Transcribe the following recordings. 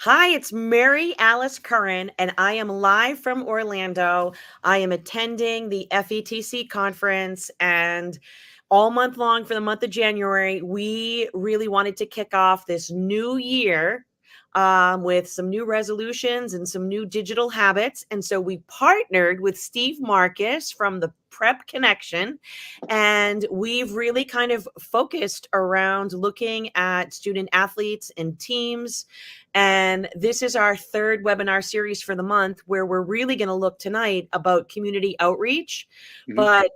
Hi, it's Mary Alice Curran, and I am live from Orlando. I am attending the FETC conference, and all month long for the month of January, we really wanted to kick off this new year with some new resolutions and some new digital habits. And so we partnered with Steve Marcus from the Prep Connection, and we've really kind of focused around looking at student athletes and teams. And this is our third webinar series for the month, where we're really going to look tonight about community outreach. Mhm. But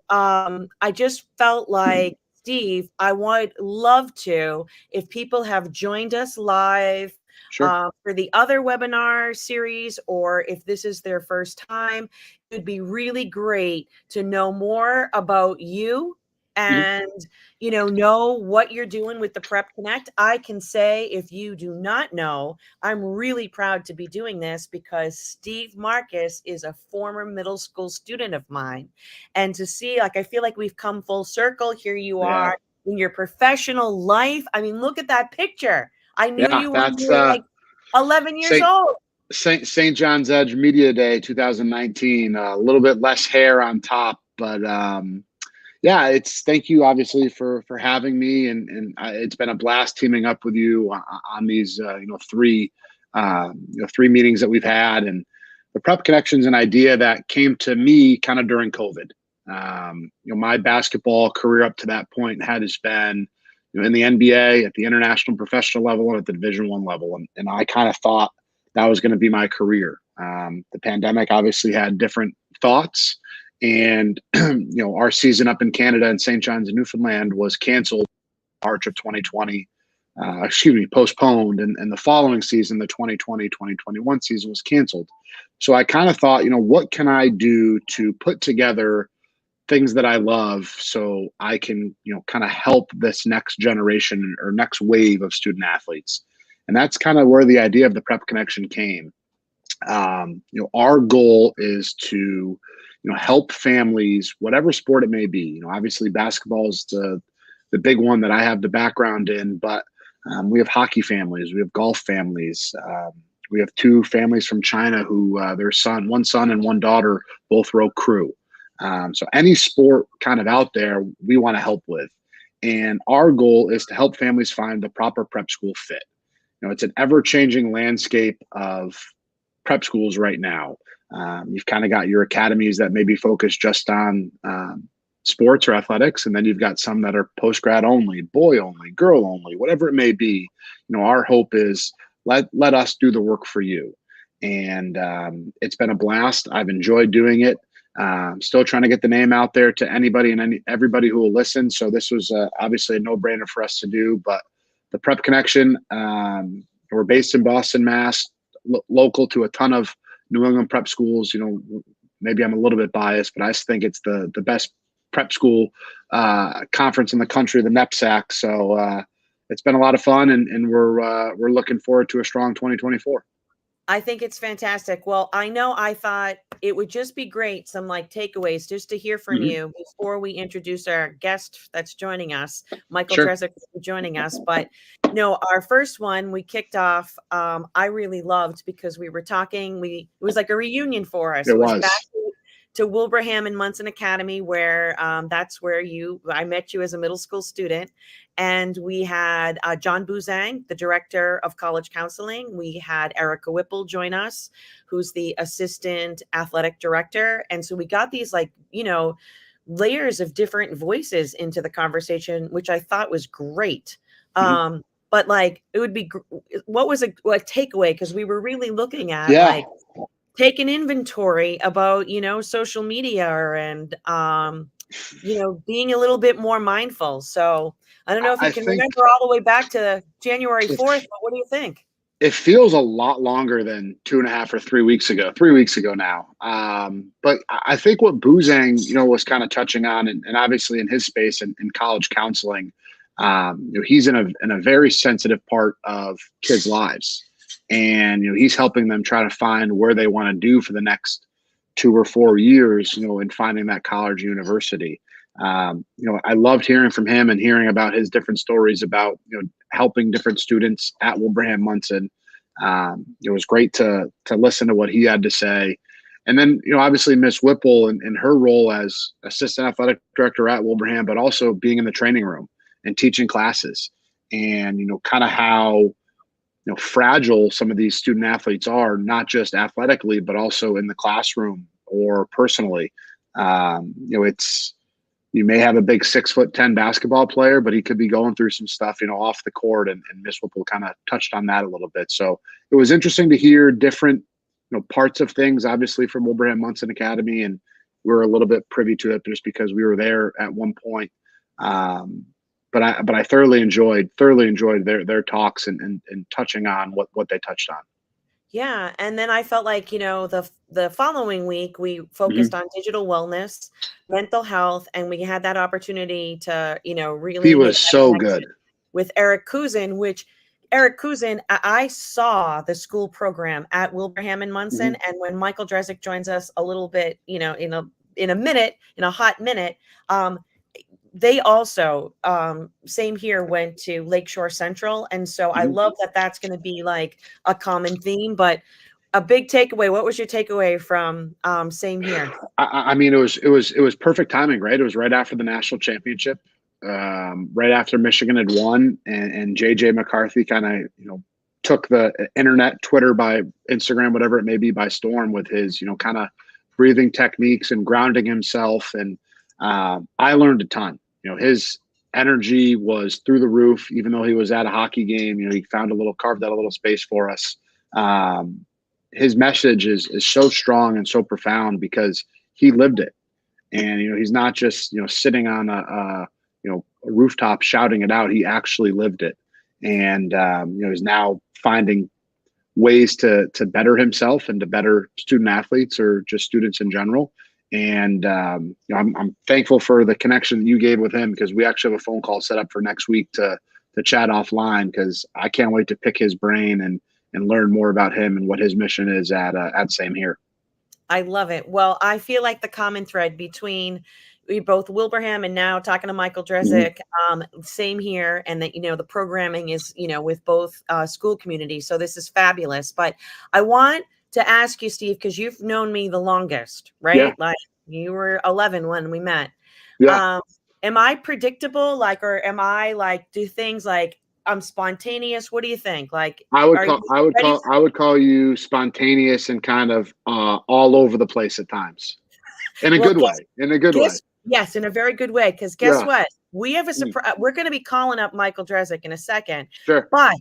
I just felt like, Steve, I would love to, if people have joined us live Sure. for the other webinar series, or if this is their first time, it would be really great to know more about you Mhm. and know what you're doing with the Prep Connect. I can say, if you do not know, I'm really proud to be doing this because Steve Marcus is a former middle school student of mine. And to see, like, I feel like we've come full circle. Here you Yeah. are in your professional life. I mean, look at that picture. I knew Yeah. you when you That's were like 11 years St. old. St. John's Edge Media Day 2019. A little bit less hair on top, but yeah, it's thank you obviously for having me, and it's been a blast teaming up with you on these three meetings that we've had, and the Prep Connection's an idea that came to me kind of during COVID. My basketball career up to that point had been in the NBA, at the international professional level, and at the Division I level, and I kind of thought that was going to be my career. The pandemic obviously had different thoughts, and our season up in Canada and St. John's in Newfoundland was canceled March of 2020. Postponed, and the following season, the 2020-2021 season, was canceled. So I kind of thought, what can I do to put together things that I love so I can, kind of help this next generation or next wave of student athletes. And that's kind of where the idea of the Prep Connection came. Our goal is to, help families, whatever sport it may be. Obviously basketball is the big one that I have the background in, but we have hockey families, we have golf families. We have two families from China who one son and one daughter, both row crew. So any sport kind of out there, we want to help with. And our goal is to help families find the proper prep school fit. It's an ever-changing landscape of prep schools right now. You've kind of got your academies that maybe focus just on sports or athletics, and then you've got some that are post-grad only, boy only, girl only, whatever it may be. Our hope is let us do the work for you. And it's been a blast. I've enjoyed doing it. Still trying to get the name out there to anybody and everybody who will listen. So this was obviously a no-brainer for us to do. But the Prep Connection, we're based in Boston, Mass, local to a ton of New England prep schools. Maybe I'm a little bit biased, but I just think it's the best prep school conference in the country, the NEPSAC. So it's been a lot of fun, and we're looking forward to a strong 2024. I think it's fantastic. Well, I know I thought it would just be great, some like takeaways just to hear from Mm-hmm. you before we introduce our guest that's joining us. Michael Sure. Trezek is joining us. But our first one we kicked off, I really loved because we were talking, it was like a reunion for us. It It was back was. to Wilbraham and Munson Academy, where that's where I met you as a middle school student. And we had John Buzang, the director of college counseling. We had Erica Whipple join us, who's the assistant athletic director. And so we got these layers of different voices into the conversation, which I thought was great. Mm-hmm. But it would be, what was a takeaway? Because we were really looking at Yeah. take an inventory about, social media and, being a little bit more mindful. So I don't know if you I can think remember all the way back to January it 4th, but what do you think? it feels a lot longer than 2.5 or 3 weeks ago. 3 weeks ago now. But I think what Buzang, was kind of touching on, and obviously in his space in college counseling, he's in a very sensitive part of kids' lives, and he's helping them try to find where they want to do for the next 2 or 4 years, in finding that college or university. I loved hearing from him and hearing about his different stories about, helping different students at Wilbraham Munson. It was great to listen to what he had to say. And then, obviously Miss Whipple and her role as assistant athletic director at Wilbraham, but also being in the training room and teaching classes, and, kind of how, fragile some of these student athletes are, not just athletically, but also in the classroom or personally. It's, you may have a big 6'10" basketball player, but he could be going through some stuff, off the court, and Miss Whipple kind of touched on that a little bit. So it was interesting to hear different, parts of things, obviously from Wilbraham Munson Academy, and we're a little bit privy to it just because we were there at one point. But I thoroughly enjoyed their talks and touching on what they touched on. Yeah, and then I felt like, the following week we focused on digital wellness, mental health, and we had that opportunity to, really He make was that so connection good with Eric Kuzin, which Eric Kuzin, I saw the school program at Wilbraham and Munson, and when Michael Dresick joins us a little bit, in a hot minute, they also, same here, went to Lakeshore Central. And so I love that that's going to be like a common theme. But a big takeaway, what was your takeaway from same here? I mean, it was perfect timing, right? It was right after the national championship, right after Michigan had won, and JJ McCarthy kind of, took the internet, Twitter, by Instagram, whatever it may be, by storm with his, kind of breathing techniques and grounding himself. And I learned a ton. His energy was through the roof, even though he was at a hockey game. He carved out a little space for us. His message is so strong and so profound because he lived it. And, he's not just, sitting on a rooftop shouting it out. He actually lived it. And, he's now finding ways to better himself and to better student athletes or just students in general. And I'm thankful for the connection that you gave with him, because we actually have a phone call set up for next week to chat offline, because I can't wait to pick his brain and learn more about him and what his mission is at Same Here. I love it. Well, I feel like the common thread between both Wilbraham and now talking to Michael Dresick, same here, and that, the programming is, with both school communities. So this is fabulous. But I want to ask you, Steve, because you've known me the longest, right? Yeah. Like you were 11 when we met. Yeah. Am I predictable? Or am I do things like I'm spontaneous? What do you think? I would call you spontaneous and kind of all over the place at times, in a good way. Yes, in a very good way. Because guess what? We have a surprise. We're going to be calling up Michael Dresick in a second. Sure. But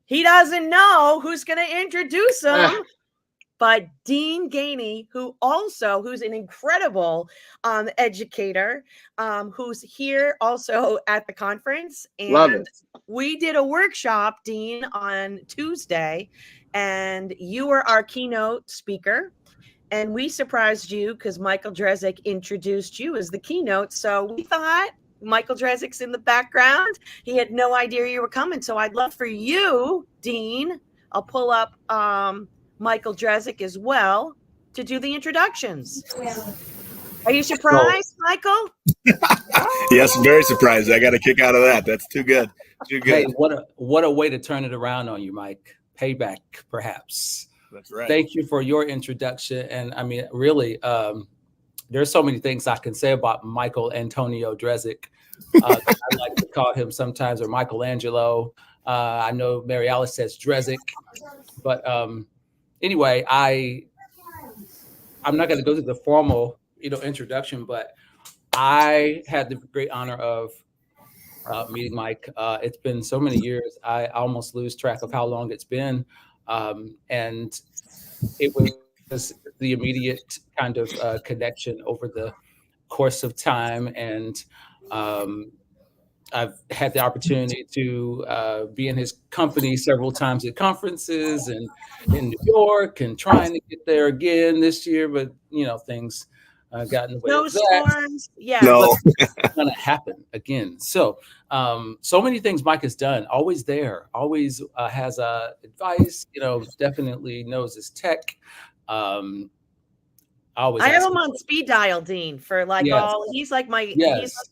he doesn't know who's going to introduce him. But Dean Gainey, who's an incredible educator, who's here also at the conference. And love it. We did a workshop, Dean, on Tuesday, and you were our keynote speaker. And we surprised you because Michael Dresick introduced you as the keynote. So we thought Michael Dresick's in the background. He had no idea you were coming. So I'd love for you, Dean, I'll pull up Michael Dresick as well to do the introductions. Are you surprised, Michael? Yes, very surprised. I got a kick out of that. That's too good. Too good. Hey, what a way to turn it around on you, Mike. Payback, perhaps. That's right. Thank you for your introduction. And I mean, really, there's so many things I can say about Michael Antonio Dresick. I like to call him sometimes, or Michelangelo. I know Mary Alice says Dresick, but anyway, I'm not going to go through the formal, introduction, but I had the great honor of meeting Mike. It's been so many years, I almost lose track of how long it's been. And it was the immediate kind of connection over the course of time. And I've had the opportunity to be in his company several times at conferences and in New York, and trying to get there again this year, but things got in the way of that. Storms. Yeah. No. It's going to happen again. So, so many things Mike has done. Always there. Always has advice. Definitely knows his tech. I have him on speed dial, Dean, for he's like my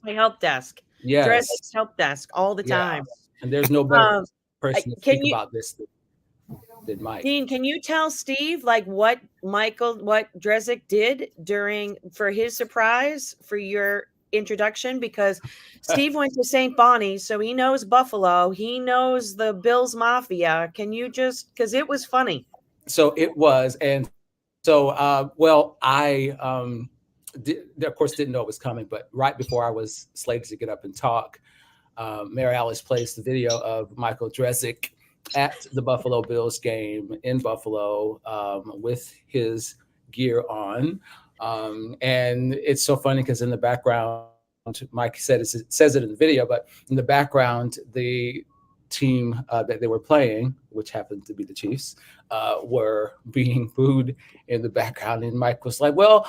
help desk. Yes. Dresick's help desk all the time. And there's no better person to speak about this. than Mike. Dean, can you tell Steve like what Drezick did for his surprise for your introduction? Because Steve went to St. Bonnie's, so he knows Buffalo. He knows the Bills Mafia. Can you because it was funny. So it was. And so, well, I, of course, didn't know it was coming, but right before I was slated to get up and talk, Mary Alice placed the video of Michael Drezick at the Buffalo Bills game in Buffalo with his gear on. And it's so funny because in the background, Mike says it in the video, but in the background, the team that they were playing, which happened to be the Chiefs, were being booed in the background. And Mike was like, well,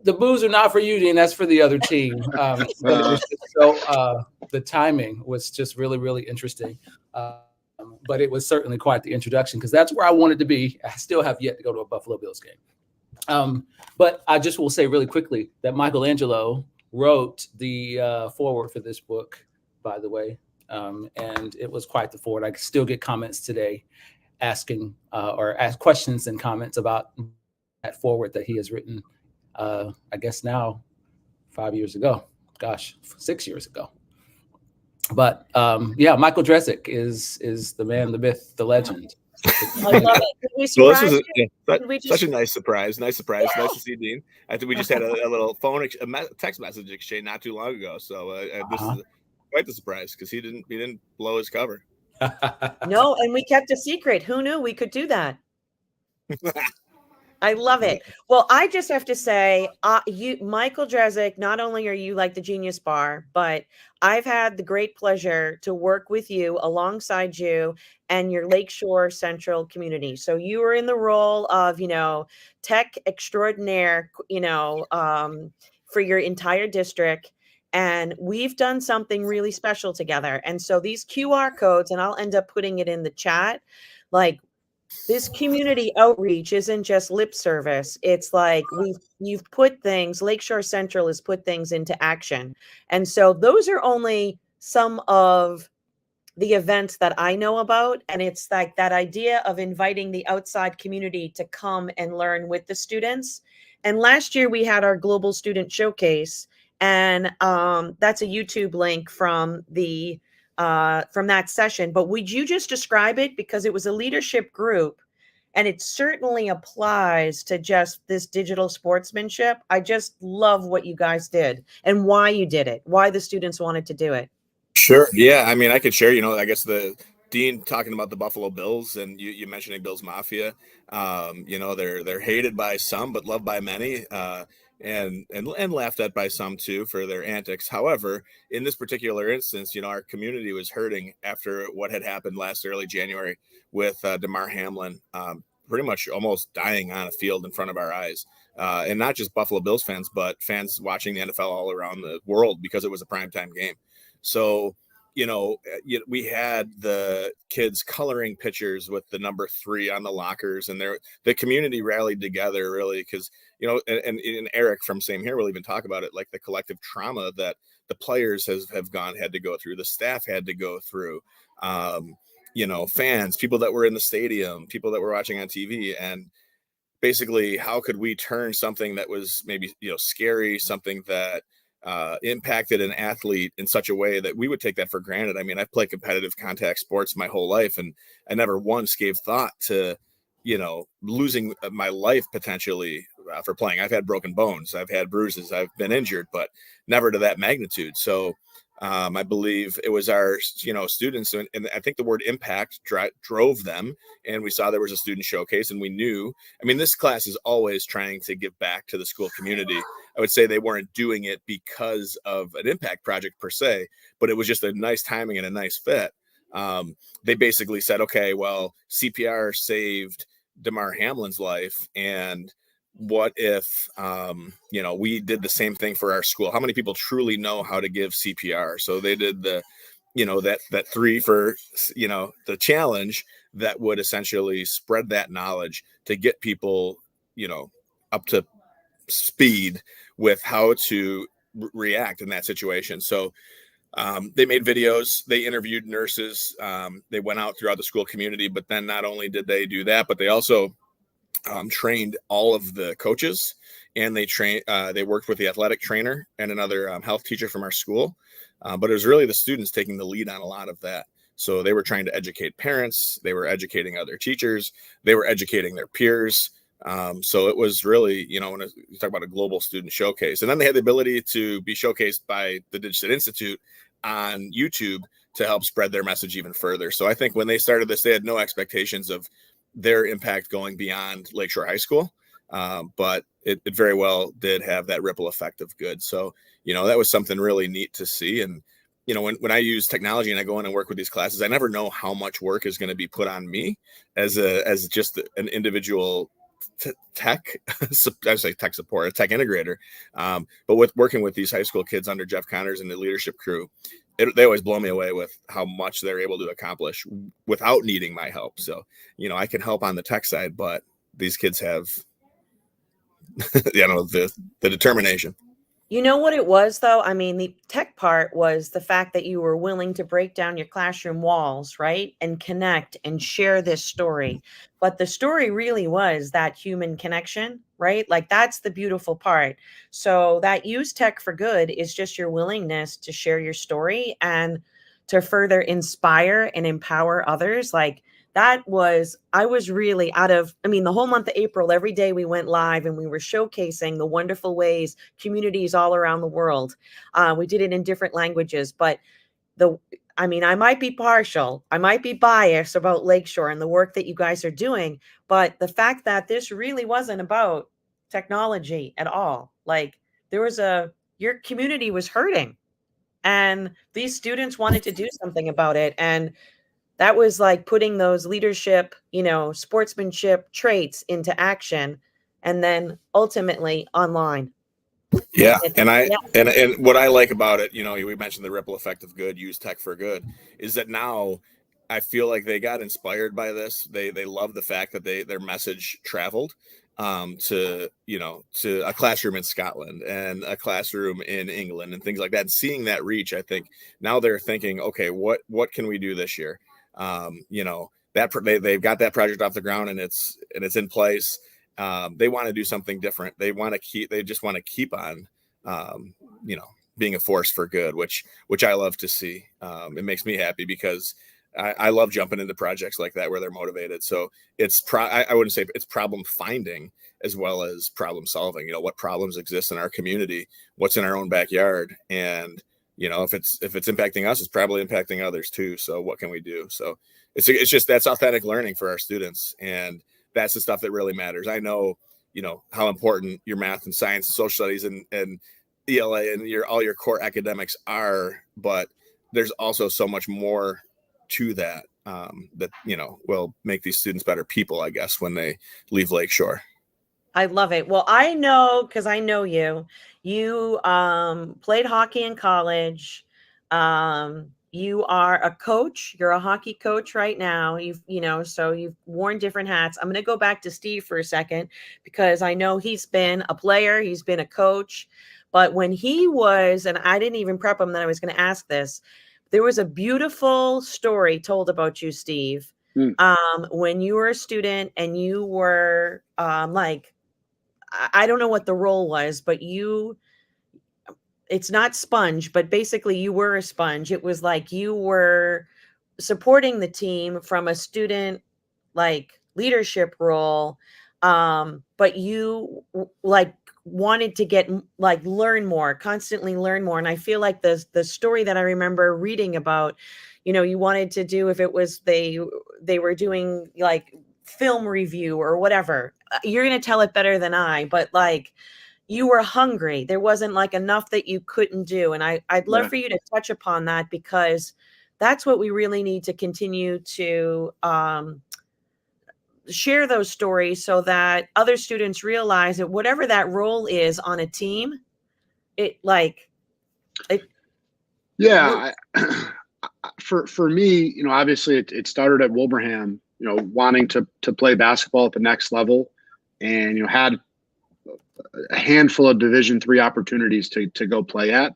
the boos are not for you, Dean. That's for the other team. But it was just so the timing was just really, really interesting. But it was certainly quite the introduction because that's where I wanted to be. I still have yet to go to a Buffalo Bills game. But I just will say really quickly that Michelangelo wrote the foreword for this book, by the way. And it was quite the forward. I still get comments today asking or ask questions and comments about that forward that he has written, I guess now 5 years ago. Gosh, 6 years ago. But yeah, Michael Drezick is the man, the myth, the legend. I love it. Well, this was such a nice surprise. Nice surprise. Yeah. Nice to see Dean. I think we just had a little text message exchange not too long ago. So this is quite the surprise because he didn't blow his cover. No, and we kept a secret. Who knew we could do that? I love it. Well, I just have to say, Michael Drezick, not only are you like the Genius Bar, but I've had the great pleasure to work with you alongside you and your Lakeshore Central community. So you were in the role of, tech extraordinaire, for your entire district. And we've done something really special together. And so these QR codes, and I'll end up putting it in the chat, like, this community outreach isn't just lip service. It's like you've put things, Lakeshore Central has put things into action. And so those are only some of the events that I know about. And it's like that idea of inviting the outside community to come and learn with the students. And last year we had our Global Student Showcase, and that's a YouTube link from that session. But would you just describe it, because it was a leadership group and it certainly applies to just this digital sportsmanship. I just love what you guys did and why you did it, why the students wanted to do it. Sure. Yeah. I mean, I could share, I guess the Dean talking about the Buffalo Bills and you mentioning Bills Mafia, they're hated by some, but loved by many. And laughed at by some too for their antics. However, in this particular instance, our community was hurting after what had happened last early January with Damar Hamlin, pretty much almost dying on a field in front of our eyes. And not just Buffalo Bills fans, but fans watching the NFL all around the world because it was a primetime game. So, we had the kids coloring pictures with the number 3 on the lockers, and the community rallied together really because, and Eric from Same Here will even talk about it, like the collective trauma that the players had to go through, the staff had to go through, fans, people that were in the stadium, people that were watching on TV, and basically how could we turn something that was maybe, scary, something that impacted an athlete in such a way that we would take that for granted. I mean, I've played competitive contact sports my whole life, and I never once gave thought to, losing my life potentially for playing. I've had broken bones, I've had bruises, I've been injured, but never to that magnitude. So I believe it was our, students, and I think the word impact drove them. And we saw there was a student showcase, and we knew, this class is always trying to give back to the school community. I would say they weren't doing it because of an impact project per se, but it was just a nice timing and a nice fit. They basically said, okay, well, CPR saved Damar Hamlin's life, and what if, we did the same thing for our school? How many people truly know how to give CPR? So they did that 3 for, the challenge that would essentially spread that knowledge to get people, up to speed with how to react in that situation. So They made videos, they interviewed nurses, they went out throughout the school community, but then not only did they do that, but they also trained all of the coaches, and they worked with the athletic trainer and another health teacher from our school. But it was really the students taking the lead on a lot of that. So they were trying to educate parents, they were educating other teachers, they were educating their peers. So it was really, when you talk about a global student showcase, and then they had the ability to be showcased by the Digital Institute on YouTube to help spread their message even further. So I think when they started this, they had no expectations of their impact going beyond Lakeshore High School. But it very well did have that ripple effect of good. So, that was something really neat to see. And, when I use technology and I go in and work with these classes, I never know how much work is going to be put on me as just an individual tech, I say tech support, a tech integrator. But with working with these high school kids under Jeff Connors and the leadership crew, they always blow me away with how much they're able to accomplish without needing my help. So, I can help on the tech side, but these kids have, the determination. You know what it was, though? I mean, the tech part was the fact that you were willing to break down your classroom walls, right? And connect and share this story. But the story really was that human connection, right? Like, that's the beautiful part. So that use tech for good is just your willingness to share your story and to further inspire and empower others. Like, I was really the whole month of April, every day we went live and we were showcasing the wonderful ways communities all around the world. We did it in different languages, but I might be partial, I might be biased about Lakeshore and the work that you guys are doing, but the fact that this really wasn't about technology at all, like your community was hurting and these students wanted to do something about it. And that was like putting those leadership, sportsmanship traits into action and then ultimately online. Yeah. And Yeah. and what I like about it, we mentioned the ripple effect of good, use tech for good, is that now I feel like they got inspired by this. They love the fact that their message traveled to a classroom in Scotland and a classroom in England and things like that. And seeing that reach, I think now they're thinking, okay, what can we do this year? They've got that project off the ground and it's in place. They want to do something different. They just want to keep on, being a force for good, which I love to see. It makes me happy because I love jumping into projects like that where they're motivated. So I wouldn't say it's problem finding as well as problem solving. What problems exist in our community, what's in our own backyard, and if it's impacting us, it's probably impacting others too. So what can we do? So it's just, that's authentic learning for our students, and that's the stuff that really matters. I know, how important your math and science, social studies, and ELA and all your core academics are, but there's also so much more to that that will make these students better people, I guess, when they leave Lakeshore. I love it. Well, I know, because I know you played hockey in college. You are a coach. You're a hockey coach right now. So you've worn different hats. I'm going to go back to Steve for a second, because I know he's been a player, he's been a coach, but when he was, and I didn't even prep him that I was going to ask this, there was a beautiful story told about you, Steve, when you were a student and you were I don't know what the role was, but it's not sponge, but basically you were a sponge. It was like you were supporting the team from a student leadership role. But you wanted to learn more, constantly learn more. And I feel like the story that I remember reading about, you wanted to do, if it was they were doing film review or whatever, you're going to tell it better than I, but you were hungry. There wasn't enough that you couldn't do. And I'd love for you to touch upon that, because that's what we really need to continue to share those stories, so that other students realize that whatever that role is on a team, for me, obviously it started at Wilbraham, wanting to play basketball at the next level, and had a handful of Division III opportunities to go play at.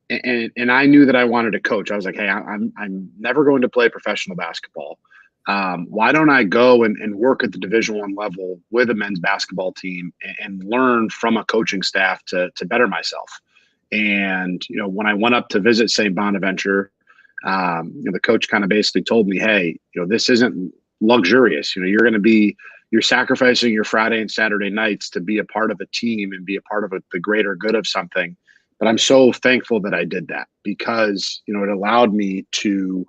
and I knew that I wanted to coach. I was like, hey, I'm never going to play professional basketball. Why don't I go and work at the Division I level with a men's basketball team and learn from a coaching staff to better myself? And when I went up to visit St. Bonaventure, the coach kind of basically told me, hey, this isn't luxurious. You're sacrificing your Friday and Saturday nights to be a part of a team and be a part of the greater good of something. But I'm so thankful that I did that, because it allowed me to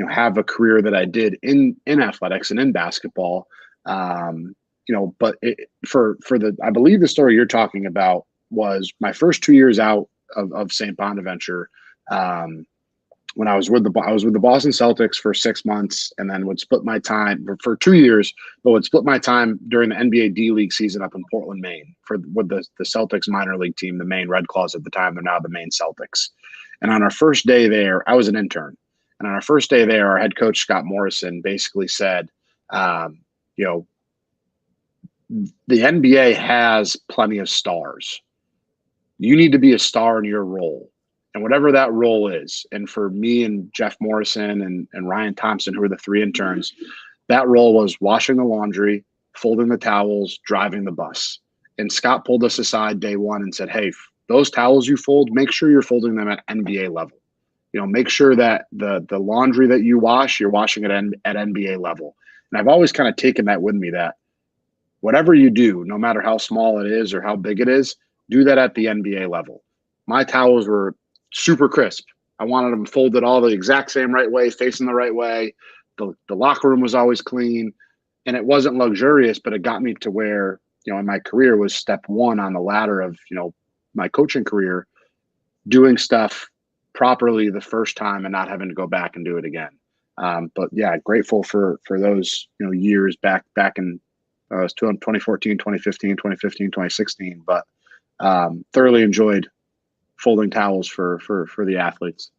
have a career that I did in athletics and in basketball. But I believe the story you're talking about was my first 2 years out of St. Bonaventure. When I was with the Boston Celtics for 6 months, and then would split my time for 2 years, but would split my time during the NBA D League season up in Portland, Maine, with the Celtics minor league team, the Maine Red Claws at the time. They're now the Maine Celtics. And on our first day there, I was an intern. And on our first day there, our head coach, Scott Morrison, basically said, the NBA has plenty of stars. You need to be a star in your role. And whatever that role is, and for me and Jeff Morrison and Ryan Thompson, who were the 3 interns, that role was washing the laundry, folding the towels, driving the bus. And Scott pulled us aside day one and said, hey, those towels you fold, make sure you're folding them at NBA level. Make sure that the laundry that you wash, you're washing it at NBA level. And I've always kind of taken that with me, that whatever you do, no matter how small it is or how big it is, do that at the NBA level. My towels were super crisp. I wanted them folded all the exact same right way, facing the right way. The locker room was always clean, and it wasn't luxurious, but it got me to where, in my career was step 1 on the ladder of, my coaching career, doing stuff properly the first time and not having to go back and do it again. But yeah, grateful for those, years back in 2014, 2015, 2016, but thoroughly enjoyed folding towels for the athletes.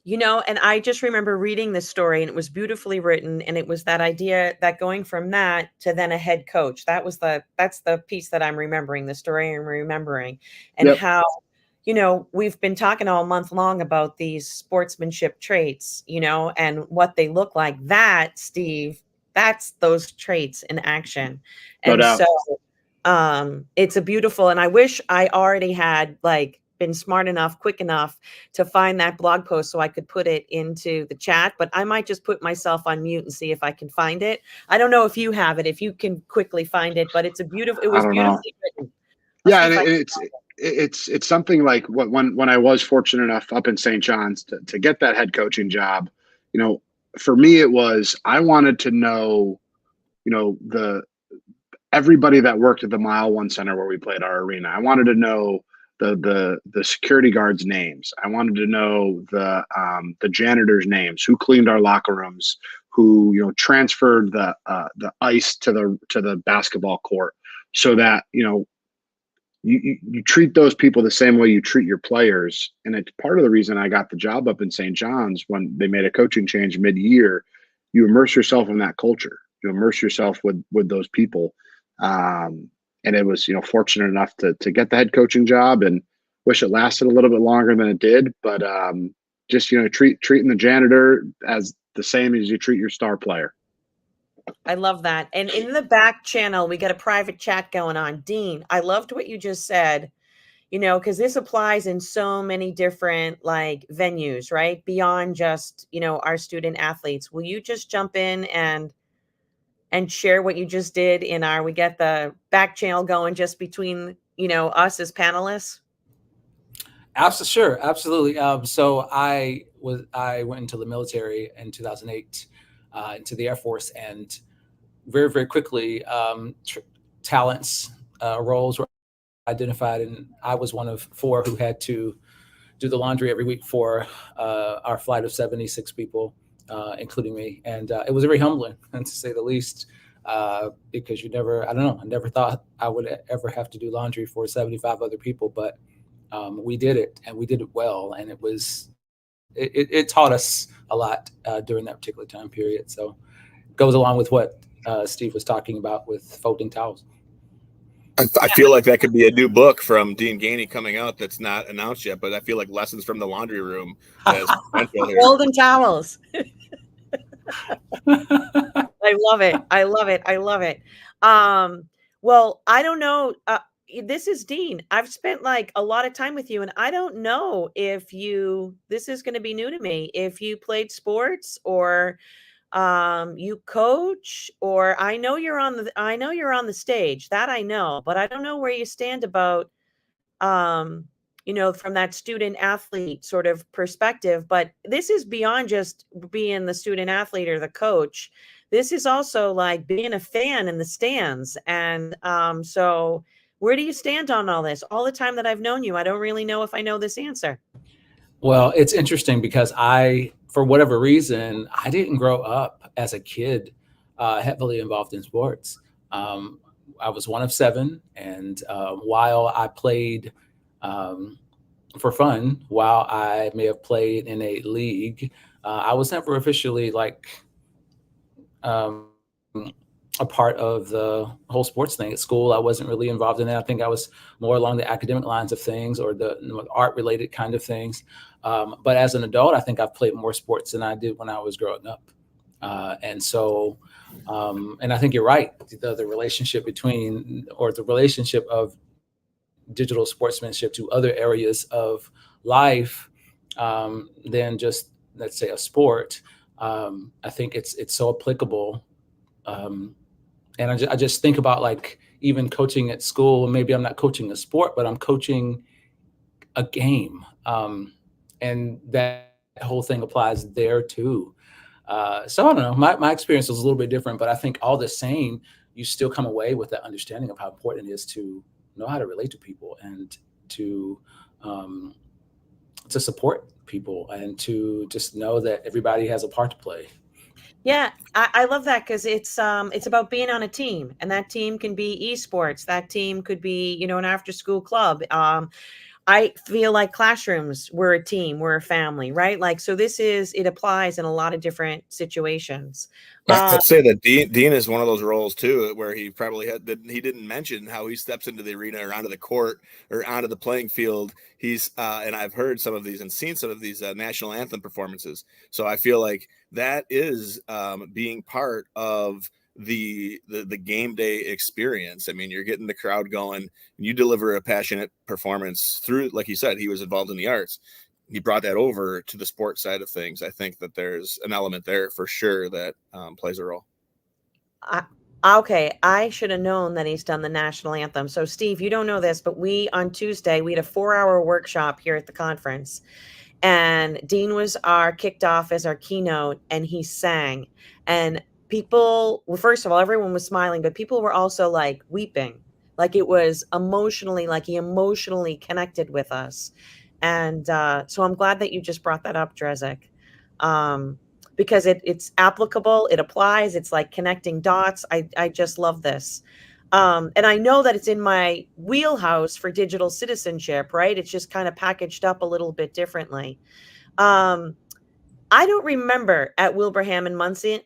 And I just remember reading this story, and it was beautifully written. And it was that idea that going from that to then a head coach, that's the piece that I'm remembering, the story I'm remembering, and Yep. how, we've been talking all month long about these sportsmanship traits, and what they look like. That, Steve, that's those traits in action. No And doubt. so it's a beautiful, and I wish I already had been smart enough, quick enough to find that blog post so I could put it into the chat, but I might just put myself on mute and see if I can find it. I don't know if you have it, if you can quickly find it, but it was beautifully written. Yeah, and it's something like when I was fortunate enough up in St. John's to get that head coaching job, for me it was, I wanted to know, everybody that worked at the Mile One Center where we played our arena. I wanted to know the security guards' names. I wanted to know the janitors' names, who cleaned our locker rooms, who transferred the ice to the basketball court, so that you treat those people the same way you treat your players. And it's part of the reason I got the job up in St. John's when they made a coaching change mid-year. You immerse yourself in that culture. You immerse yourself with those people. And it was, fortunate enough to get the head coaching job, and wish it lasted a little bit longer than it did. But just, treating the janitor as the same as you treat your star player. I love that. And in the back channel, we got a private chat going on. Dean, I loved what you just said, because this applies in so many different venues, right? Beyond just, our student athletes. Will you just jump in and share what you just did we get the back channel going just between, us as panelists? Sure, absolutely. So I went into the military in 2008, into the Air Force, and very, very quickly, talents, roles were identified, and I was one of 4 who had to do the laundry every week for our flight of 76 people, including me. And it was very humbling, and to say the least, because I never thought I would ever have to do laundry for 75 other people, but we did it, and we did it well. And it taught us a lot during that particular time period. So it goes along with what Steve was talking about with folding towels. I feel like that could be a new book from Dean Gainey coming out that's not announced yet, but I feel like Lessons from the Laundry Room has potential here. Golden towels. I love it. I love it. I love it. Well, I don't know. This is Dean. I've spent like a lot of time with you, and I don't know if this is going to be new to me, if you played sports or you coach, or I know you're on the stage. That I know, but I don't know where you stand about from that student athlete sort of perspective. But this is beyond just being the student athlete or the coach. This is also like being a fan in the stands. And so where do you stand on all this? All the time that I've known you, I don't really know if I know this answer. Well, it's interesting because for whatever reason, I didn't grow up as a kid heavily involved in sports. I was one of seven, and while I played for fun, while I may have played in a league, I was never officially like a part of the whole sports thing at school. I wasn't really involved in that. I think I was more along the academic lines of things or the art related kind of things. But as an adult, I think I've played more sports than I did when I was growing up. And so, and I think you're right. The relationship the relationship of digital sportsmanship to other areas of life than just, let's say, a sport. I think it's so applicable. And I just think about like even coaching at school. Maybe I'm not coaching a sport, but I'm coaching a game. And that whole thing applies there too. So I don't know, my experience was a little bit different, but I think all the same, you still come away with that understanding of how important it is to know how to relate to people and to support people and to just know that everybody has a part to play. Yeah, I love that because it's about being on a team, and that team can be esports. That team could be, an after school club. I feel like classrooms, we're a team, we're a family, right? Like, so it applies in a lot of different situations. I'd say that Dean is one of those roles too, where he probably he didn't mention how he steps into the arena or onto the court or onto the playing field. He's and I've heard some of these and seen some of these national anthem performances. So I feel like that is being part of the game day experience. I mean, you're getting the crowd going, and you deliver a passionate performance through, like you said, he was involved in the arts. He brought that over to the sports side of things. I think that there's an element there for sure that plays a role. Okay, I should have known that he's done the national anthem. So Steve, you don't know this, but on Tuesday, we had a 4-hour workshop here at the conference. And Dean was kicked off as our keynote, and he sang. And people, well, first of all, everyone was smiling, but people were also like weeping. Like it was emotionally, like he emotionally connected with us. And so I'm glad that you just brought that up, Drezek, because it's applicable, it applies, it's like connecting dots. I just love this. And I know that it's in my wheelhouse for digital citizenship, right? It's just kind of packaged up a little bit differently. I don't remember at Wilbraham and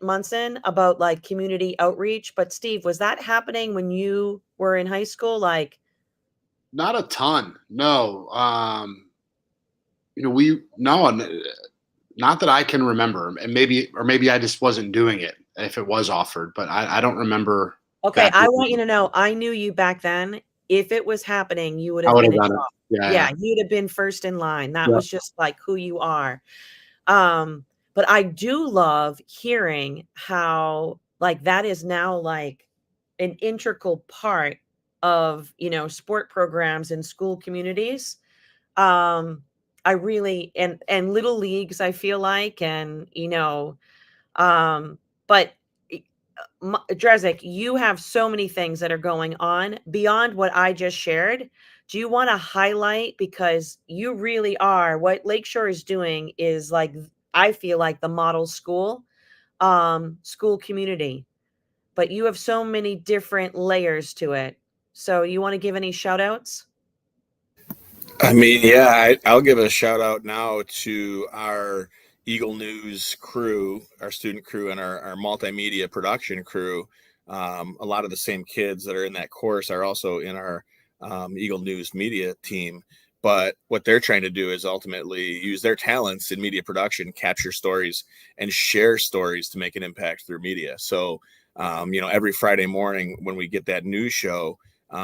Munson about like community outreach, but Steve, was that happening when you were in high school? Like, not a ton, no. Not that I can remember, and maybe I just wasn't doing it if it was offered, but I don't remember. Okay, I want you to know, I knew you back then. If it was happening, you would have been in top. Yeah, you'd have been first in line. That was just like who you are. But I do love hearing how like that is now like an integral part of, sport programs in school communities. I really, and little leagues, I feel like, and, but Drezek, you have so many things that are going on beyond what I just shared. Do you want to highlight, because you really are, what Lakeshore is doing is like, I feel like the model school community, but you have so many different layers to it. So you want to give any shout outs? I mean, yeah, I'll give a shout out now to our Eagle News crew, our student crew, and our multimedia production crew. A lot of the same kids that are in that course are also in our Eagle News media team. But what they're trying to do is ultimately use their talents in media production, capture stories, and share stories to make an impact through media. So, every Friday morning when we get that news show,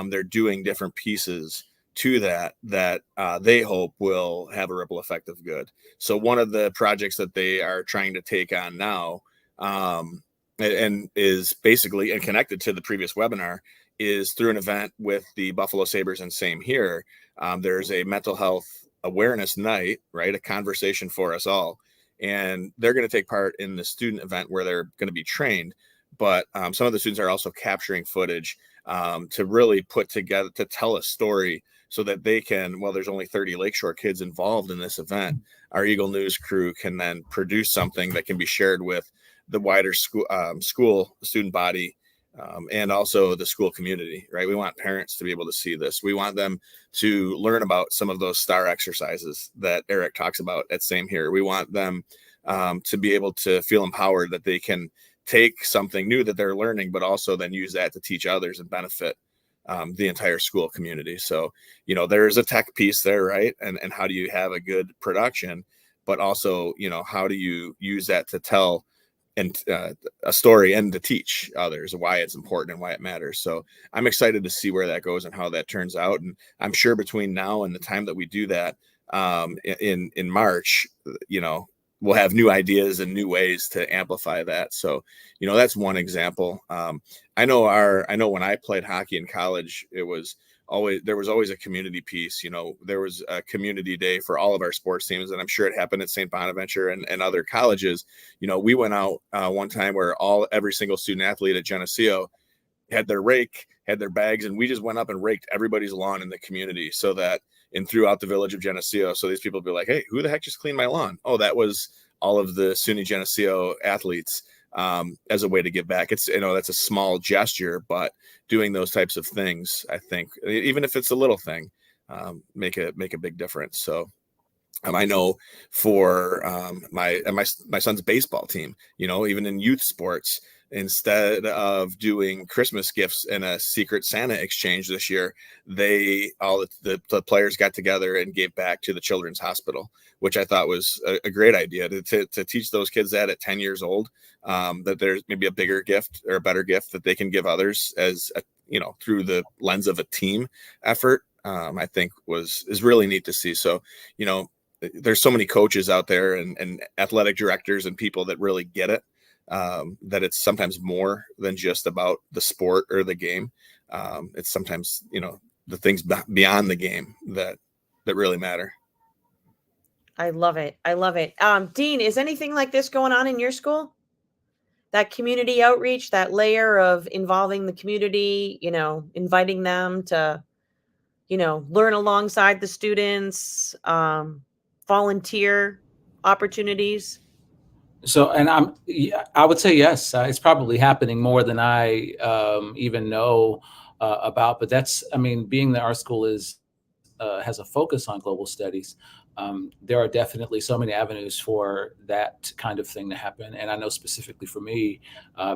they're doing different pieces to that they hope will have a ripple effect of good. So one of the projects that they are trying to take on now, and is basically and connected to the previous webinar, is through an event with the Buffalo Sabres and Same Here. There's a mental health awareness night, right? A conversation for us all. And they're going to take part in the student event where they're going to be trained. But some of the students are also capturing footage to really put together, to tell a story so that they can, well, there's only 30 Lakeshore kids involved in this event. Our Eagle News crew can then produce something that can be shared with the wider school student body, and also the school community, right? We want parents to be able to see this. We want them to learn about some of those STAR exercises that Eric talks about at Same Here. We want them to be able to feel empowered that they can take something new that they're learning, but also then use that to teach others and benefit the entire school community. So, there's a tech piece there, right? And how do you have a good production, but also, how do you use that to tell and a story and to teach others why it's important and why it matters. So I'm excited to see where that goes and how that turns out. And I'm sure between now and the time that we do that in March, we'll have new ideas and new ways to amplify that. So, that's one example. I know when I played hockey in college, there was always a community piece. There was a community day for all of our sports teams, and I'm sure it happened at St. Bonaventure and other colleges. We went out one time where every single student athlete at Geneseo had their rake, had their bags, and we just went up and raked everybody's lawn in the community so that throughout the village of Geneseo. So these people would be like, hey, who the heck just cleaned my lawn? Oh, that was all of the SUNY Geneseo athletes, as a way to give back. It's, that's a small gesture, but doing those types of things, I think, even if it's a little thing, make a big difference. So I know for my son's baseball team, even in youth sports, instead of doing Christmas gifts and a secret Santa exchange this year, all the players got together and gave back to the Children's Hospital, which I thought was a great idea to teach those kids that at 10 years old, that there's maybe a bigger gift or a better gift that they can give others as through the lens of a team effort. I think is really neat to see. So, there's so many coaches out there and athletic directors and people that really get it, that it's sometimes more than just about the sport or the game. It's sometimes, the things beyond the game that really matter. I love it. I love it. Dean, is anything like this going on in your school? That community outreach, that layer of involving the community, inviting them to, learn alongside the students, volunteer opportunities? So, and I would say yes. It's probably happening more than I even know about. But being that our school has a focus on global studies, there are definitely so many avenues for that kind of thing to happen. And I know specifically for me,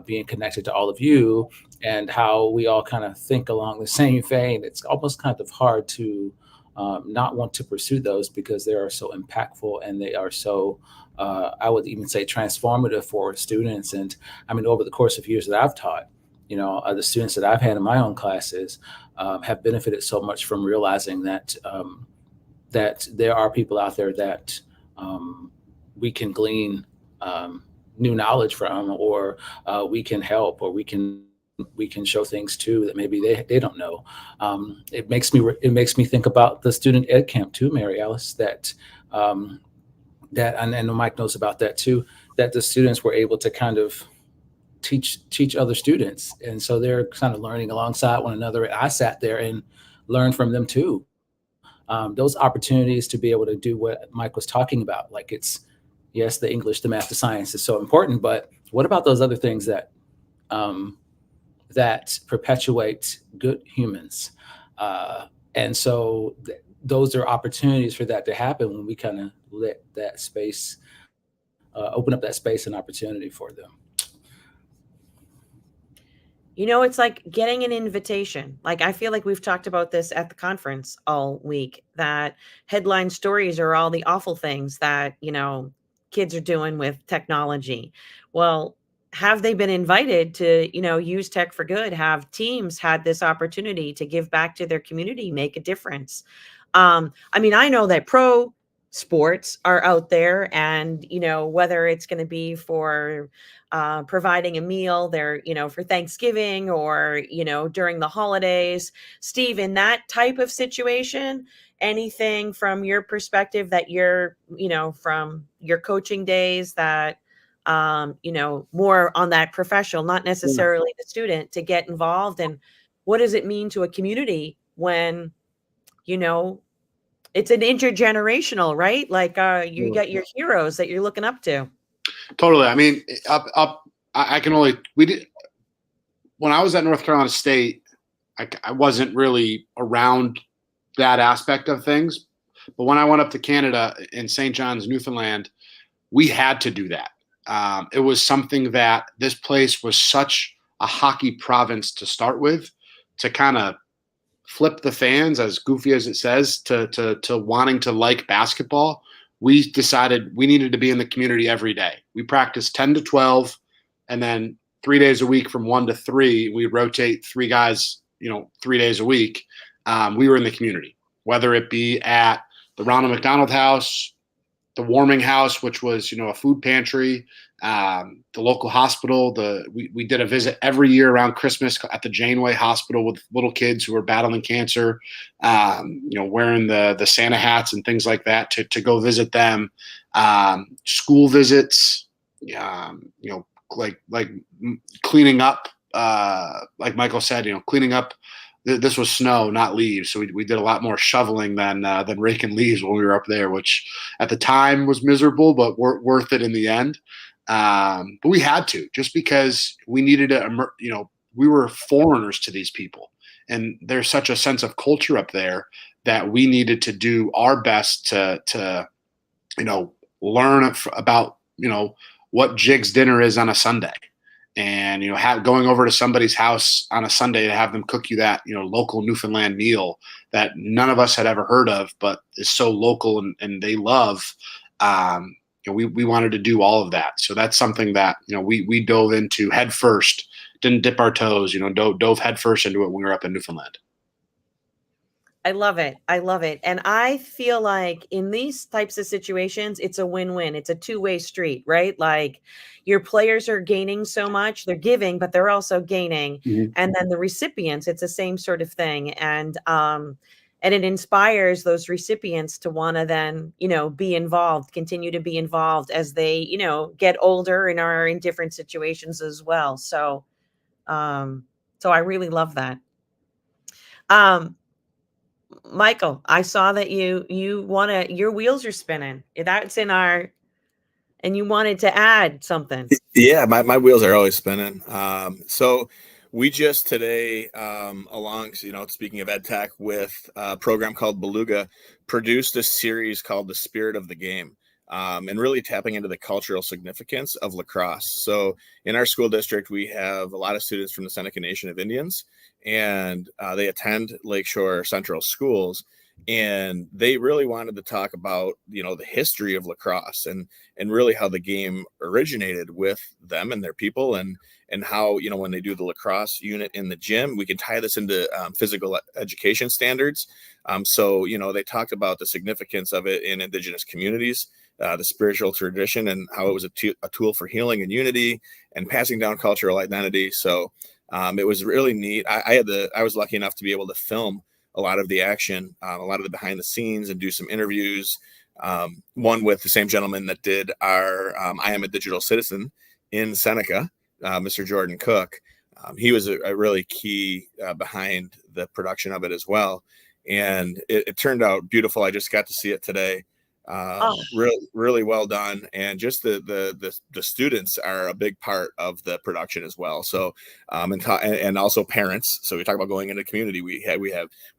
being connected to all of you and how we all kind of think along the same vein, it's almost kind of hard to not want to pursue those because they are so impactful and they are so, I would even say, transformative for students. And over the course of years that I've taught, the students that I've had in my own classes have benefited so much from realizing that that there are people out there that we can glean new knowledge from, or we can help, or we can show things to that maybe they don't know. It makes me think about the student ed camp too, Mary Alice, that and Mike knows about that too, that the students were able to kind of teach other students. And so they're kind of learning alongside one another. And I sat there and learned from them too. Those opportunities to be able to do what Mike was talking about, like yes, the English, the math, the science is so important, but what about those other things that that perpetuate good humans? And so those are opportunities for that to happen when we kind of let that space, open up that space and opportunity for them. It's like getting an invitation. Like, I feel like we've talked about this at the conference all week, that headline stories are all the awful things that, kids are doing with technology. Well, have they been invited to, use tech for good? Have teams had this opportunity to give back to their community, make a difference? I mean, I know that pro sports are out there, and, whether it's going to be for providing a meal there, for Thanksgiving, or, during the holidays. Steve, in that type of situation, anything from your perspective that you're, from your coaching days that, more on that professional, not Yeah. necessarily the student, to get involved? And what does it mean to a community when, you know, it's an intergenerational, right? Like, you got your heroes that you're looking up to. Totally. I mean, I can only, we did, when I was at North Carolina State, I wasn't really around that aspect of things. But when I went up to Canada in St. John's, Newfoundland, we had to do that. It was something that this place was such a hockey province to start with, to kind of flip the fans, as goofy as it says, to wanting to like basketball. We decided we needed to be in the community every day. We practiced 10 to 12, and then 3 days a week from 1 to 3, we rotate 3 guys, 3 days a week. We were in the community, whether it be at the Ronald McDonald House, the Warming House, which was, a food pantry, the local hospital. We did a visit every year around Christmas at the Janeway Hospital with little kids who were battling cancer, wearing the Santa hats and things like that to go visit them. School visits, like cleaning up, like Michael said, cleaning up. This was snow, not leaves. So we did a lot more shoveling than raking leaves when we were up there, which at the time was miserable, but worth it in the end. But we had to, just because we needed to, we were foreigners to these people. And there's such a sense of culture up there that we needed to do our best to learn about, what Jig's dinner is on a Sunday. And going over to somebody's house on a Sunday to have them cook you that local Newfoundland meal that none of us had ever heard of, but is so local and they love. We wanted to do all of that, so that's something that we dove into head first. Didn't dip our toes, dove head first into it when we were up in Newfoundland. I love it. I love it. And I feel like in these types of situations, it's a win-win. It's a two-way street, right? Like, your players are gaining so much, they're giving, but they're also gaining. Mm-hmm. And then the recipients, it's the same sort of thing. And it inspires those recipients to want to then, be involved, continue to be involved as they, get older and are in different situations as well. So I really love that. Michael, I saw that you your wheels are spinning. That's in our, and you wanted to add something. Yeah, my wheels are always spinning. So we just today, along, speaking of ed tech, with a program called Beluga, produced a series called The Spirit of the Game, and really tapping into the cultural significance of lacrosse. So in our school district, we have a lot of students from the Seneca Nation of Indians, and they attend Lakeshore Central schools. And they really wanted to talk about, the history of lacrosse and really how the game originated with them and their people, and how, when they do the lacrosse unit in the gym, we can tie this into physical education standards. So, they talked about the significance of it in Indigenous communities, the spiritual tradition, and how it was a tool for healing and unity and passing down cultural identity. So it was really neat. I was lucky enough to be able to film a lot of the action, a lot of the behind the scenes, and do some interviews. One with the same gentleman that did our I Am a Digital Citizen in Seneca, Mr. Jordan Cook. He was a really key behind the production of it as well. And it turned out beautiful. I just got to see it today. Oh, Really well done, and just the students are a big part of the production as well. So and also parents. So we talk about going into community. We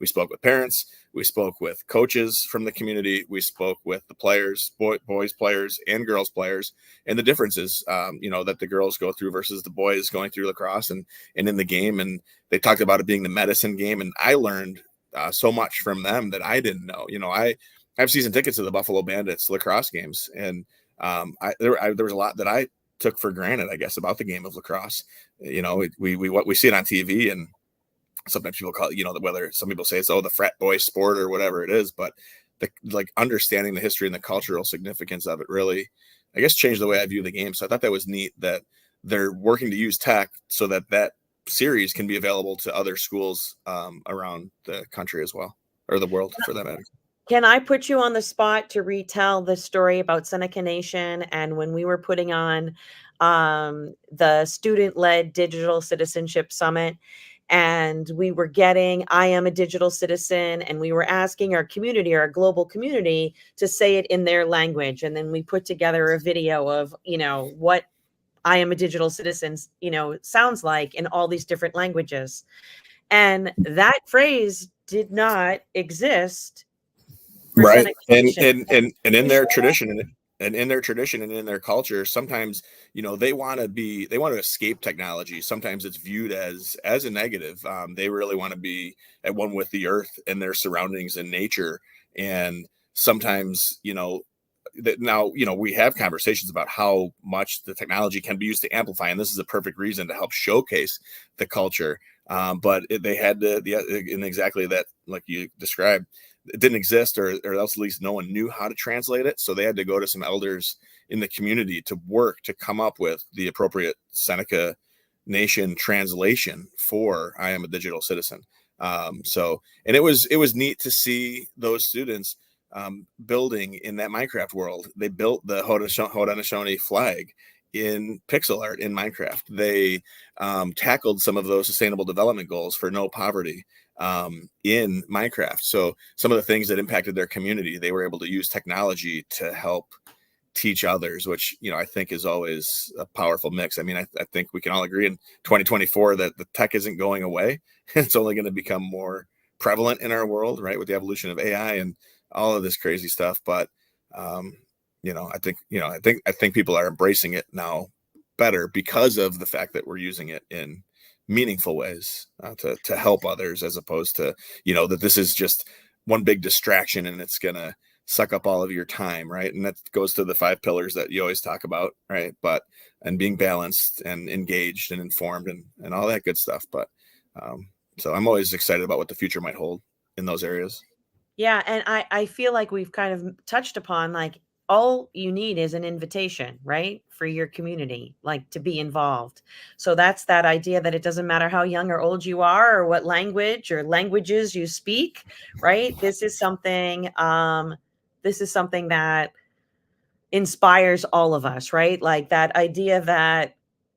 spoke with parents, we spoke with coaches from the community, we spoke with the players, boys players and girls players, and the differences that the girls go through versus the boys going through lacrosse and in the game. And they talked about it being the medicine game, and I learned so much from them that I didn't know. I have season tickets to the Buffalo Bandits lacrosse games, and there was a lot that I took for granted, I guess, about the game of lacrosse. We see it on TV, and sometimes people call it, whether some people say it's the frat boy sport or whatever it is, but understanding the history and the cultural significance of it really, I guess, changed the way I view the game. So I thought that was neat that they're working to use tech so that series can be available to other schools around the country as well, or the world for that matter. Can I put you on the spot to retell the story about Seneca Nation and when we were putting on the student-led Digital Citizenship Summit, and we were getting I am a digital citizen, and we were asking our community, our global community, to say it in their language. And then we put together a video of, what I am a digital citizen, sounds like in all these different languages. And that phrase did not exist for Right. Seneca And Nation. in their tradition and in their tradition and in their culture, sometimes, they want to escape technology. Sometimes it's viewed as a negative. They really want to be at one with the earth and their surroundings and nature. And sometimes, that now, we have conversations about how much the technology can be used to amplify. And this is a perfect reason to help showcase the culture. But they had to, in exactly that, like you described, it didn't exist, or else at least no one knew how to translate it. So they had to go to some elders in the community to work to come up with the appropriate Seneca Nation translation for I am a digital citizen. And it was neat to see those students building in that Minecraft world. They built the Haudenosaunee flag in pixel art in Minecraft. They tackled some of those sustainable development goals for no poverty in Minecraft. So some of the things that impacted their community, they were able to use technology to help teach others, which, I think is always a powerful mix. I mean, I think we can all agree in 2024 that the tech isn't going away. It's only going to become more prevalent in our world, right? With the evolution of AI and all of this crazy stuff. But, I think people are embracing it now better because of the fact that we're using it in meaningful ways to help others, as opposed to, that this is just one big distraction and it's going to suck up all of your time. Right. And that goes to the 5 pillars that you always talk about. Right. And being balanced and engaged and informed and all that good stuff. But so I'm always excited about what the future might hold in those areas. Yeah, and I feel like we've kind of touched upon, like, all you need is an invitation, right? For your community, like, to be involved. So that's that idea that it doesn't matter how young or old you are or what language or languages you speak, right? This is something that inspires all of us, right? Like that idea that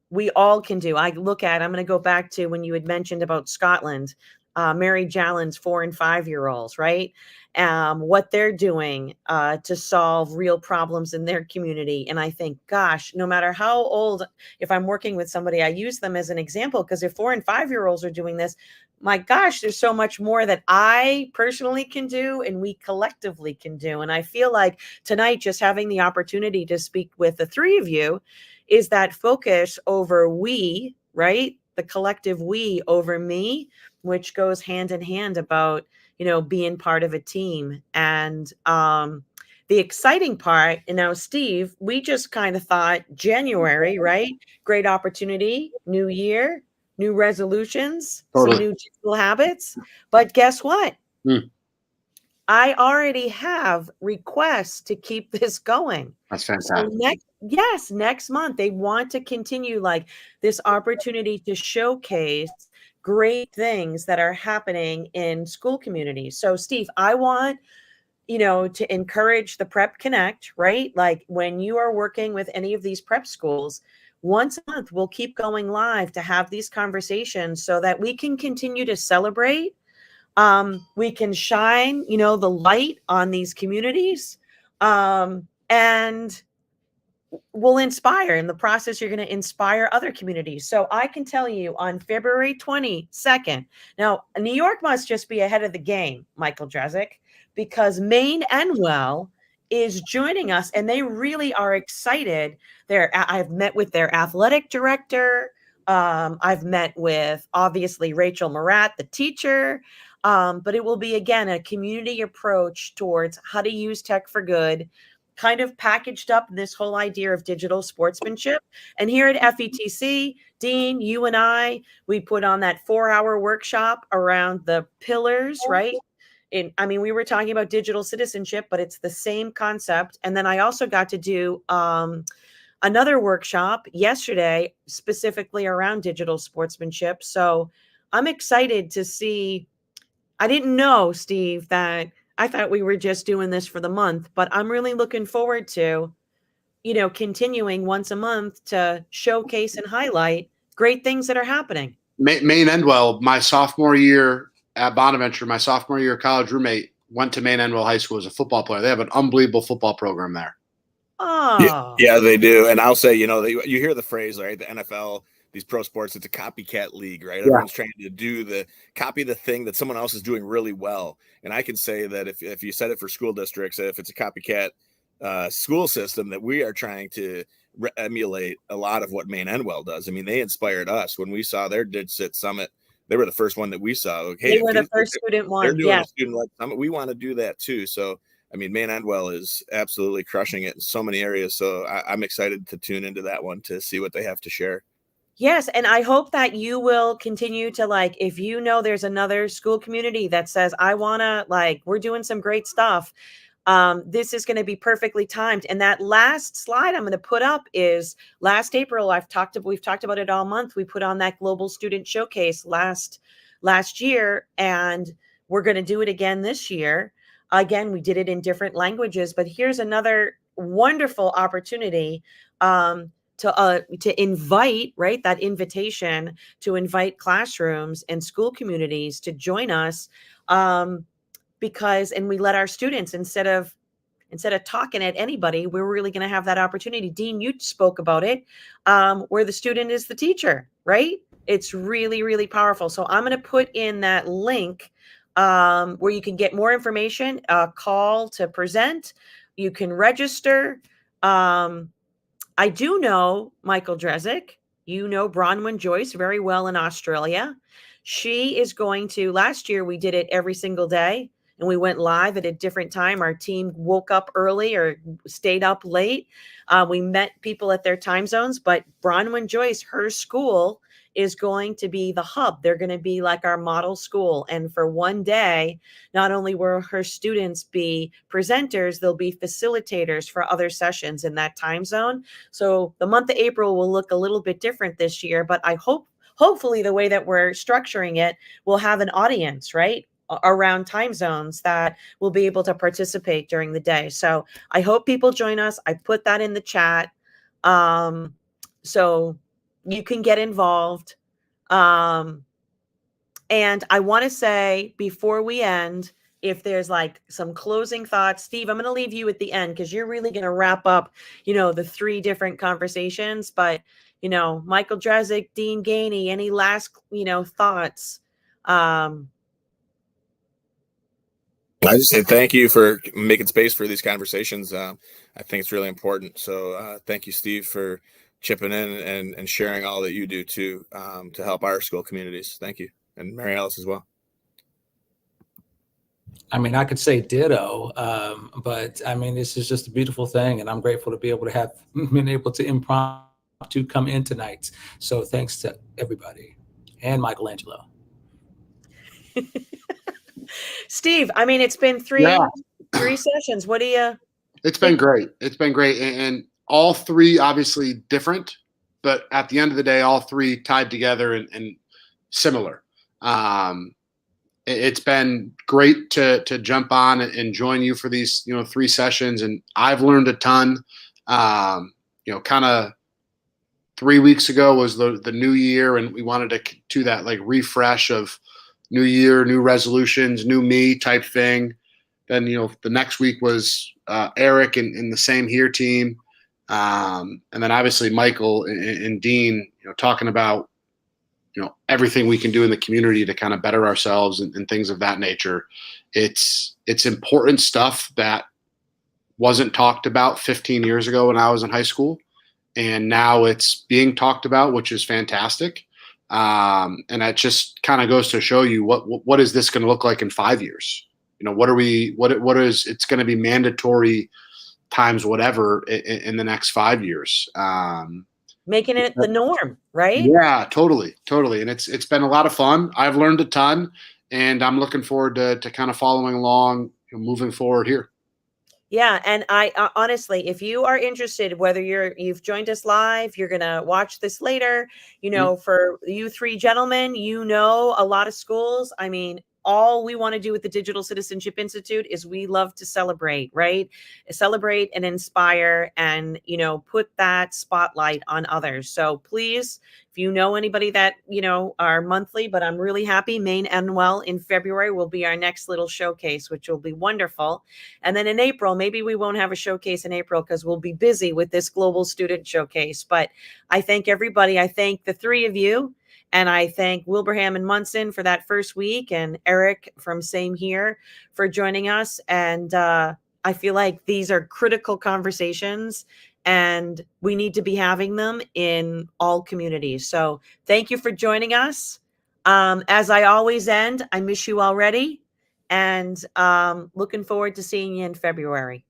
we all can do. I'm going to go back to when you had mentioned about Scotland, Mary Jallen's 4 and 5-year-olds, right? What they're doing to solve real problems in their community. And I think, gosh, no matter how old, if I'm working with somebody, I use them as an example, because if 4 and 5-year-olds are doing this, my gosh, there's so much more that I personally can do and we collectively can do. And I feel like tonight, just having the opportunity to speak with the 3 of you is that focus over we, right? The collective we over me, which goes hand in hand about, being part of a team. And the exciting part, Steve, we just kind of thought January, right? Great opportunity, new year, new resolutions, Totally. some new digital habits. But guess what? I already have requests to keep this going. That's fantastic. So next month, they want to continue, like, this opportunity to showcase great things that are happening in school communities. So Steve, I want, to encourage the Prep Connect, right? Like, when you are working with any of these prep schools, once a month, we'll keep going live to have these conversations so that we can continue to celebrate. We can shine, the light on these communities, And will inspire. In the process, you're going to inspire other communities. So I can tell you on February 22nd, now New York must just be ahead of the game, Michael Drezick, because Maine Enwell is joining us and they really are excited. I've met with their athletic director. I've met with obviously Rachel Marat, the teacher. But it will be, again, a community approach towards how to use tech for good, kind of packaged up this whole idea of digital sportsmanship. And here at FETC, Dean, you and I, we put on that 4-hour workshop around the pillars, right? We were talking about digital citizenship, but it's the same concept. And then I also got to do another workshop yesterday specifically around digital sportsmanship. So I'm excited to see. I didn't know, Steve, that I thought we were just doing this for the month, but I'm really looking forward to, continuing once a month to showcase and highlight great things that are happening. Maine Endwell, my sophomore year at Bonaventure, my sophomore year college roommate went to Maine Endwell High School as a football player. They have an unbelievable football program there. Oh, yeah, they do. And I'll say, you hear the phrase, right? The NFL, these pro sports, it's a copycat league, right? Yeah. Everyone's trying to copy the thing that someone else is doing really well. And I can say that if you said it for school districts, if it's a copycat school system, that we are trying to emulate a lot of what Maine Endwell does. I mean, they inspired us when we saw their DigCit Summit. They were the first one that we saw. Okay, they were the first student one. They're doing a student-led summit. We want to do that too. So, I mean, Maine Endwell is absolutely crushing it in so many areas. So I'm excited to tune into that one to see what they have to share. Yes. And I hope that you will continue to, if there's another school community that says, I want to, we're doing some great stuff. This is going to be perfectly timed. And that last slide I'm going to put up is last April. We've talked about it all month. We put on that global student showcase last year, and we're going to do it again this year. Again, we did it in different languages, but here's another wonderful opportunity to invite, right? That invitation to invite classrooms and school communities to join us. And we let our students, instead of talking at anybody, we're really going to have that opportunity. Dean, you spoke about it, where the student is the teacher, right? It's really, really powerful. So I'm going to put in that link where you can get more information, call to present. You can register. I do know Michael Drezick. You know Bronwyn Joyce very well in Australia. She is going to, last year we did it every single day and we went live at a different time. Our team woke up early or stayed up late. We met people at their time zones, but Bronwyn Joyce, her school is going to be the hub. They're going to be like our model school. And for one day, not only will her students be presenters, they'll be facilitators for other sessions in that time zone. So the month of April will look a little bit different this year, but hopefully the way that we're structuring it will have an audience, right, around time zones that will be able to participate during the day. So I hope people join us. I put that in the chat. So you can get involved. And I want to say before we end, if there's some closing thoughts, Steve, I'm going to leave you at the end because you're really going to wrap up, the 3 different conversations. But, Michael Drezick, Dean Gainey, any last, thoughts? I just say thank you for making space for these conversations. I think it's really important. So thank you, Steve, for chipping in and sharing all that you do too, to help our school communities. Thank you. And Mary Alice as well. I mean, I could say ditto, but I mean, this is just a beautiful thing, and I'm grateful to be able to have been able to impromptu come in tonight. So thanks to everybody and Michelangelo. Steve, I mean, it's been three sessions. What do you? It's been great. It's been great. And all 3 obviously different, but at the end of the day, all 3 tied together and similar. It's been great to jump on and join you for these, 3 sessions. And I've learned a ton. Kind of 3 weeks ago was the new year, and we wanted to do that refresh of new year, new resolutions, new me type thing. Then, the next week was Eric and the Same Here team. And then obviously Michael and Dean, talking about, everything we can do in the community to kind of better ourselves and things of that nature. It's important stuff that wasn't talked about 15 years ago when I was in high school. And now it's being talked about, which is fantastic. And that just kind of goes to show you what is this going to look like in 5 years? What is it's going to be mandatory times whatever in the next 5 years. Making it the norm, right? Yeah, totally. And it's been a lot of fun. I've learned a ton, and I'm looking forward to kind of following along, moving forward here. Yeah, and I honestly, if you are interested, whether you've joined us live, you're gonna watch this later, for you three gentlemen, a lot of schools. I mean, all we want to do with the Digital Citizenship Institute is we love to celebrate, right? Celebrate and inspire and, put that spotlight on others. So please, if you know anybody that, are monthly, but I'm really happy, Maine and well in February will be our next little showcase, which will be wonderful. And then in April, maybe we won't have a showcase in April because we'll be busy with this global student showcase. But I thank everybody. I thank the three of you. And I thank Wilbraham and Munson for that first week, and Eric from Same Here for joining us. And I feel like these are critical conversations, and we need to be having them in all communities. So thank you for joining us. As I always end, I miss you already, and looking forward to seeing you in February.